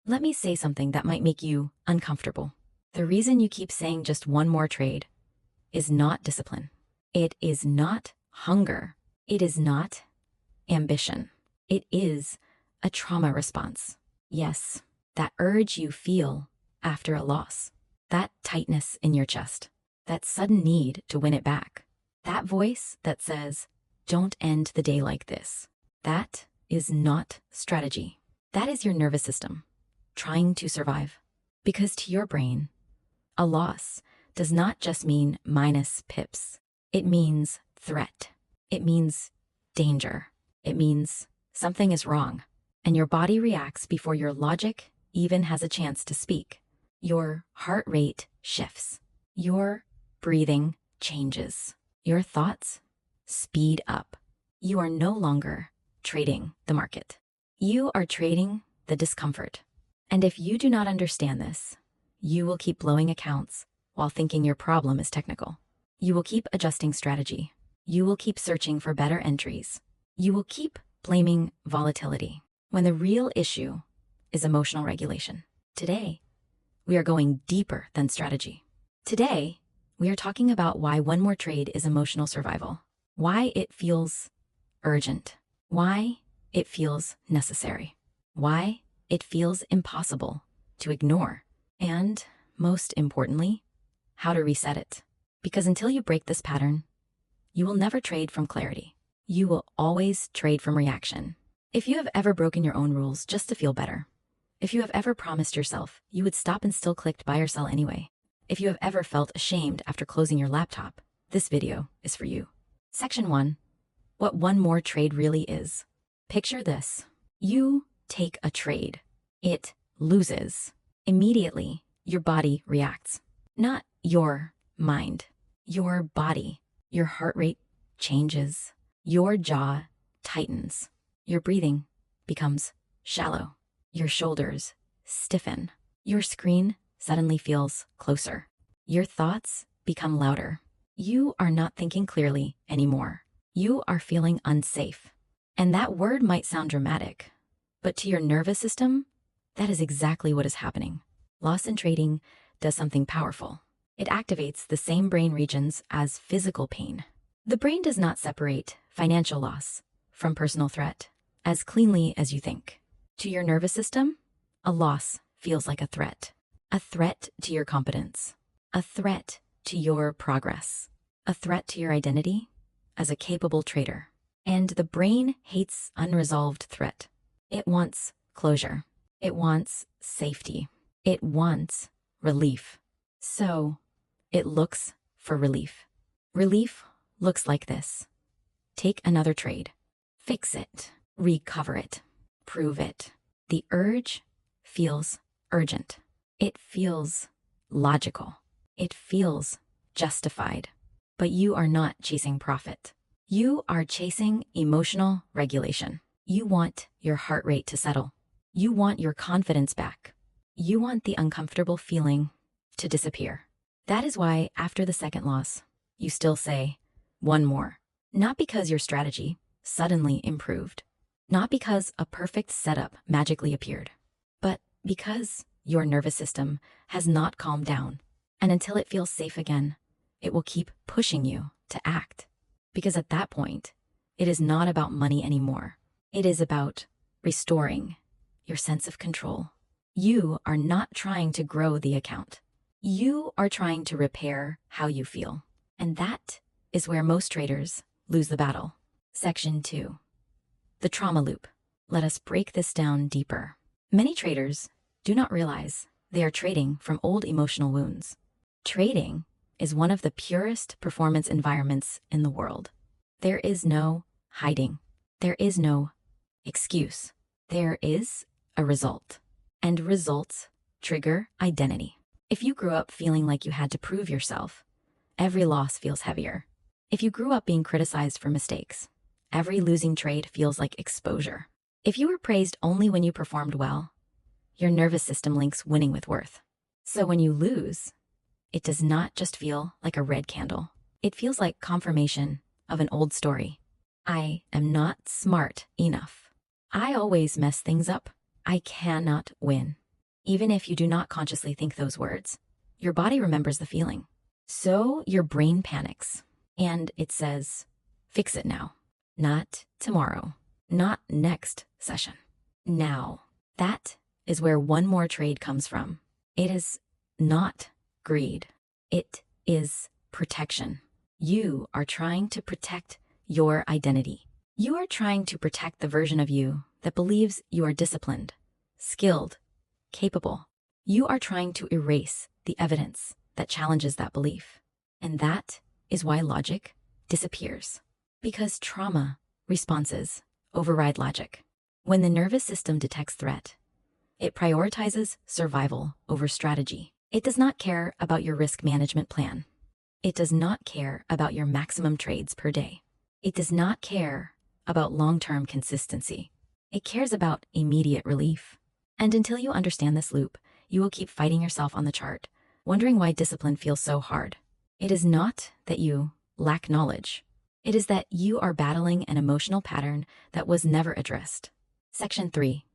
Let me say something that might make you uncomfortable. The reason you keep saying just one more trade is not discipline. It is not hunger. It is not ambition. It is a trauma response. Yes, that urge you feel after a loss, that tightness in your chest, that sudden need to win it back, that voice that says, "Don't end the day like this." That is not strategy. That is your nervous system trying to survive. Because to your brain, a loss does not just mean minus pips. It means threat. It means danger. It means something is wrong. And your body reacts before your logic even has a chance to speak. Your heart rate shifts. Your breathing changes. Your thoughts speed up. You are no longer trading the market. You are trading the discomfort. And if you do not understand this, you will keep blowing accounts while thinking your problem is technical. You will keep adjusting strategy. You will keep searching for better entries. You will keep blaming volatility when the real issue is emotional regulation. Today, we are going deeper than strategy. Today, we are talking about why one more trade is emotional survival, why it feels urgent, why it feels necessary, why it feels impossible to ignore, and most importantly, how to reset it. Because until you break this pattern, you will never trade from clarity. You will always trade from reaction. If you have ever broken your own rules just to feel better, if you have ever promised yourself you would stop and still clicked buy or sell anyway, if you have ever felt ashamed after closing your laptop, this video is for you. Section 1. What one more trade really is. Picture this. You take a trade. It loses. Immediately, your body reacts. Not your mind. Your body. Your heart rate changes. Your jaw tightens. Your breathing becomes shallow. Your shoulders stiffen. Your screen suddenly feels closer. Your thoughts become louder. You are not thinking clearly anymore. You are feeling unsafe. And that word might sound dramatic, but to your nervous system, that is exactly what is happening. Loss in trading does something powerful. It activates the same brain regions as physical pain. The brain does not separate financial loss from personal threat as cleanly as you think. To your nervous system, a loss feels like a threat to your competence, a threat to your progress, a threat to your identity as a capable trader. And the brain hates unresolved threat. It wants closure. It wants safety. It wants relief. So it looks for relief. Relief looks like this. Take another trade. Fix it. Recover it. Prove it. The urge feels urgent. It feels logical. It feels justified. But you are not chasing profit. You are chasing emotional regulation. You want your heart rate to settle. You want your confidence back. You want the uncomfortable feeling to disappear. That is why after the second loss, you still say, one more. Not because your strategy suddenly improved. Not because a perfect setup magically appeared. But because your nervous system has not calmed down. And until it feels safe again, it will keep pushing you to act. Because at that point, it is not about money anymore. It is about restoring your sense of control. You are not trying to grow the account. You are trying to repair how you feel. And that is where most traders lose the battle. Section 2. The trauma loop. Let us break this down deeper. Many traders do not realize they are trading from old emotional wounds. Trading is one of the purest performance environments in the world. There is no hiding. There is no excuse. There is a result. And results trigger identity. If you grew up feeling like you had to prove yourself, every loss feels heavier. If you grew up being criticized for mistakes, every losing trade feels like exposure. If you were praised only when you performed well, your nervous system links winning with worth. So when you lose, it does not just feel like a red candle. It feels like confirmation of an old story. I am not smart enough. I always mess things up. I cannot win. Even if you do not consciously think those words, your body remembers the feeling. So your brain panics, and it says, fix it now, not tomorrow, not next session, now. That is where one more trade comes from. It is not greed. It is protection. You are trying to protect your identity. You are trying to protect the version of you that believes you are disciplined, skilled, capable. You are trying to erase the evidence that challenges that belief. And that is why logic disappears. Because trauma responses override logic. When the nervous system detects threat, it prioritizes survival over strategy. It does not care about your risk management plan. It does not care about your maximum trades per day. It does not care about long-term consistency. It cares about immediate relief. And until you understand this loop, you will keep fighting yourself on the chart, wondering why discipline feels so hard. It is not that you lack knowledge. It is that you are battling an emotional pattern that was never addressed. Section 3.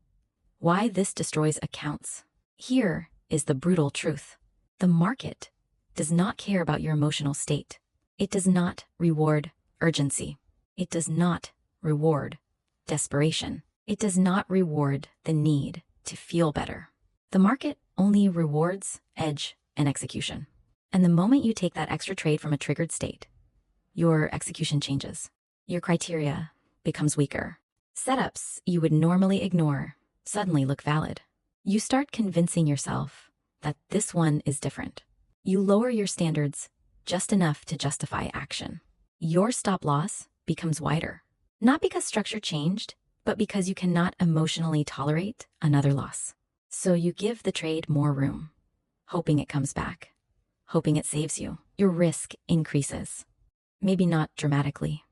Why this destroys accounts. Here is the brutal truth. The market does not care about your emotional state. It does not reward urgency. It does not reward desperation. It does not reward the need to feel better. The market only rewards edge and execution. And the moment you take that extra trade from a triggered state, your execution changes. Your criteria becomes weaker. Setups you would normally ignore suddenly look valid. You start convincing yourself that this one is different. You lower your standards just enough to justify action. Your stop loss becomes wider. Not because structure changed, but because you cannot emotionally tolerate another loss. So you give the trade more room, hoping it comes back, hoping it saves you. Your risk increases. Maybe not dramatically,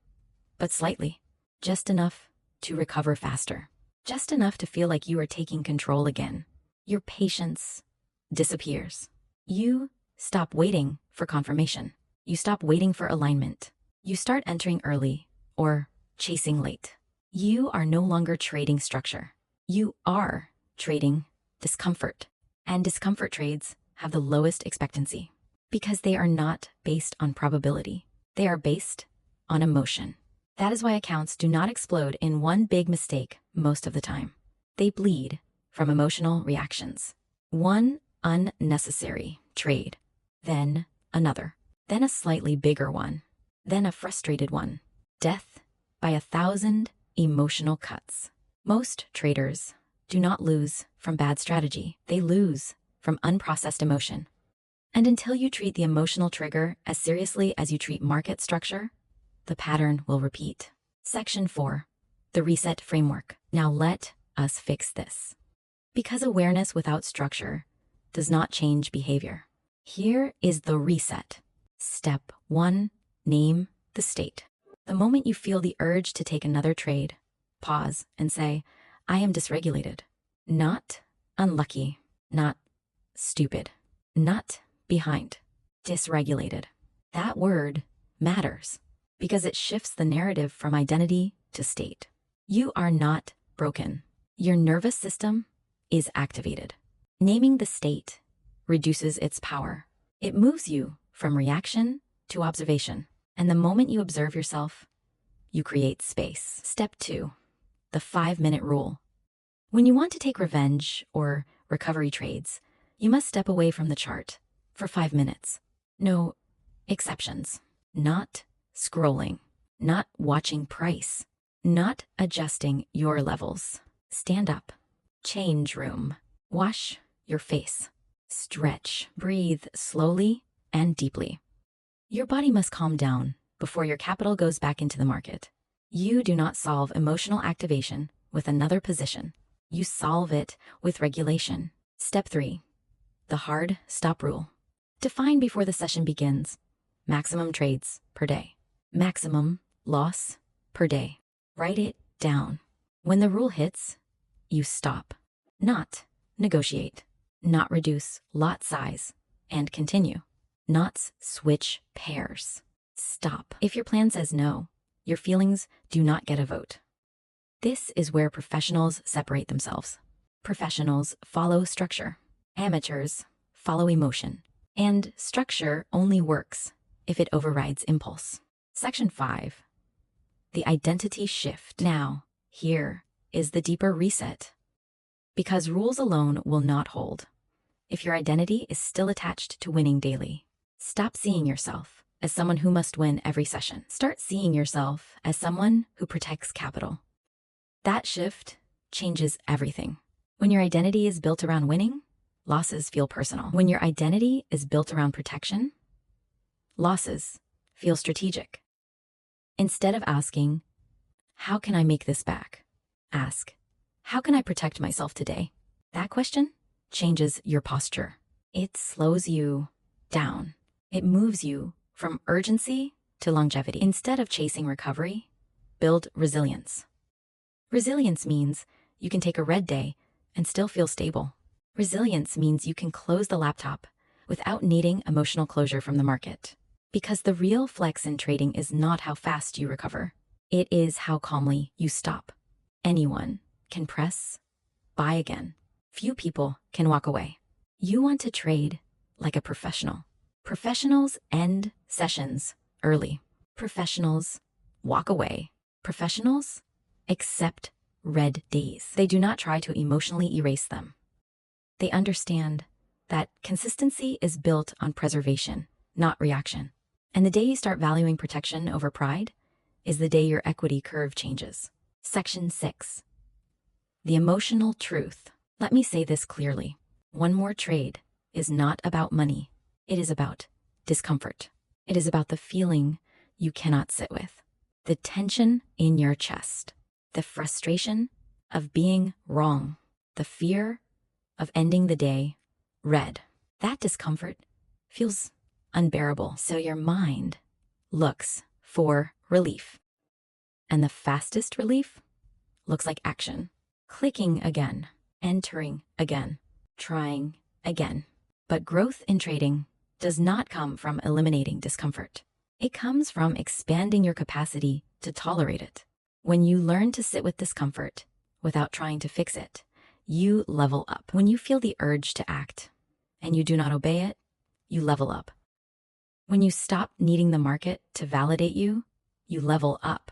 but slightly. Just enough to recover faster. Just enough to feel like you are taking control again. Your patience disappears. You stop waiting for confirmation. You stop waiting for alignment. You start entering early or chasing late. You are no longer trading structure. You are trading discomfort. And discomfort trades have the lowest expectancy because they are not based on probability. They are based on emotion. That is why accounts do not explode in one big mistake most of the time. They bleed from emotional reactions. One unnecessary trade, then another, then a slightly bigger one, then a frustrated one. Death by 1,000 emotional cuts. Most traders do not lose from bad strategy. They lose from unprocessed emotion. And until you treat the emotional trigger as seriously as you treat market structure, the pattern will repeat. Section 4. The reset framework. Now let us fix this. Because awareness without structure does not change behavior. Here is the reset. Step 1. Name the state. The moment you feel the urge to take another trade, pause and say, I am dysregulated. Not unlucky. Not stupid. Not behind. Dysregulated. That word matters because it shifts the narrative from identity to state. You are not broken. Your nervous system is activated. Naming the state reduces its power. It moves you from reaction to observation. And the moment you observe yourself, you create space. Step 2. The 5-minute rule. When you want to take revenge or recovery trades, you must step away from the chart for 5 minutes. No exceptions. Not scrolling. Not watching price. Not adjusting your levels. Stand up. Change room. Wash your face. Stretch. Breathe slowly and deeply. Your body must calm down before your capital goes back into the market. You do not solve emotional activation with another position. You solve it with regulation. Step 3. The hard stop rule. Define before the session begins. Maximum trades per day. Maximum loss per day. Write it down. When the rule hits, you stop. Not negotiate. Not reduce lot size and continue. Not switch pairs. Stop. If your plan says no, your feelings do not get a vote. This is where professionals separate themselves. Professionals follow structure. Amateurs follow emotion, and structure only works if it overrides impulse. Section 5. The identity shift. Now, here is the deeper reset. Because rules alone will not hold if your identity is still attached to winning daily. Stop seeing yourself as someone who must win every session. Start seeing yourself as someone who protects capital. That shift changes everything. When your identity is built around winning, losses feel personal. When your identity is built around protection, losses feel strategic. Instead of asking, how can I make this back? Ask, how can I protect myself today? That question changes your posture. It slows you down. It moves you from urgency to longevity. Instead of chasing recovery, build resilience. Resilience means you can take a red day and still feel stable. Resilience means you can close the laptop without needing emotional closure from the market. Because the real flex in trading is not how fast you recover. It is how calmly you stop. Anyone can press buy again. Few people can walk away. You want to trade like a professional. Professionals end sessions early. Professionals walk away. Professionals accept red days. They do not try to emotionally erase them. They understand that consistency is built on preservation, not reaction. And the day you start valuing protection over pride is the day your equity curve changes. Section 6. The emotional truth. Let me say this clearly. One more trade is not about money. It is about discomfort. It is about the feeling you cannot sit with, the tension in your chest, the frustration of being wrong, the fear of ending the day red. That discomfort feels unbearable, so your mind looks for relief. And the fastest relief looks like action. Clicking again, entering again, trying again. But growth in trading does not come from eliminating discomfort. It comes from expanding your capacity to tolerate it. When you learn to sit with discomfort without trying to fix it, you level up. When you feel the urge to act and you do not obey it, you level up. When you stop needing the market to validate you, you level up.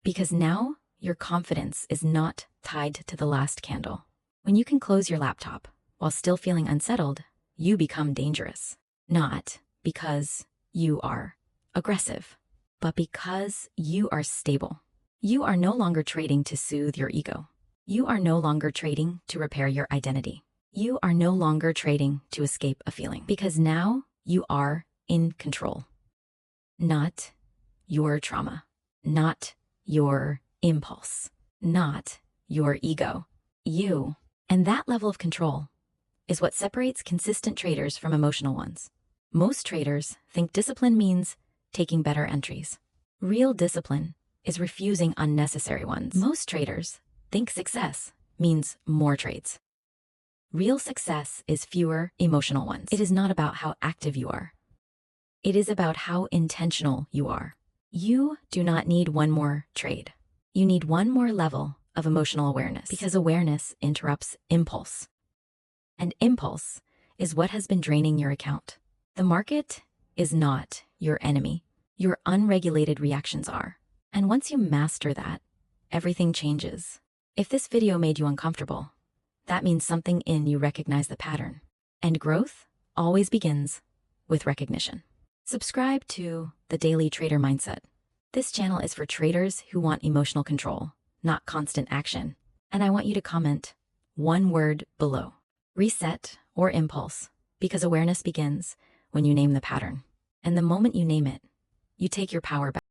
Because now your confidence is not tied to the last candle. When you can close your laptop while still feeling unsettled, you become dangerous. Not because you are aggressive, but because you are stable. You are no longer trading to soothe your ego. You are no longer trading to repair your identity. You are no longer trading to escape a feeling. Because now you are in control. Not your trauma. Not your impulse. Not your ego. You. And that level of control is what separates consistent traders from emotional ones. Most traders think discipline means taking better entries. Real discipline is refusing unnecessary ones. Most traders think success means more trades. Real success is fewer emotional ones. It is not about how active you are. It is about how intentional you are. You do not need one more trade. You need one more level of emotional awareness, because awareness interrupts impulse. And impulse is what has been draining your account. The market is not your enemy. Your unregulated reactions are. And once you master that, everything changes. If this video made you uncomfortable, that means something in you recognize the pattern. And growth always begins with recognition. Subscribe to the Daily Trader Mindset. This channel is for traders who want emotional control, not constant action. And I want you to comment one word below: reset or impulse, because awareness begins when you name the pattern. And the moment you name it, you take your power back.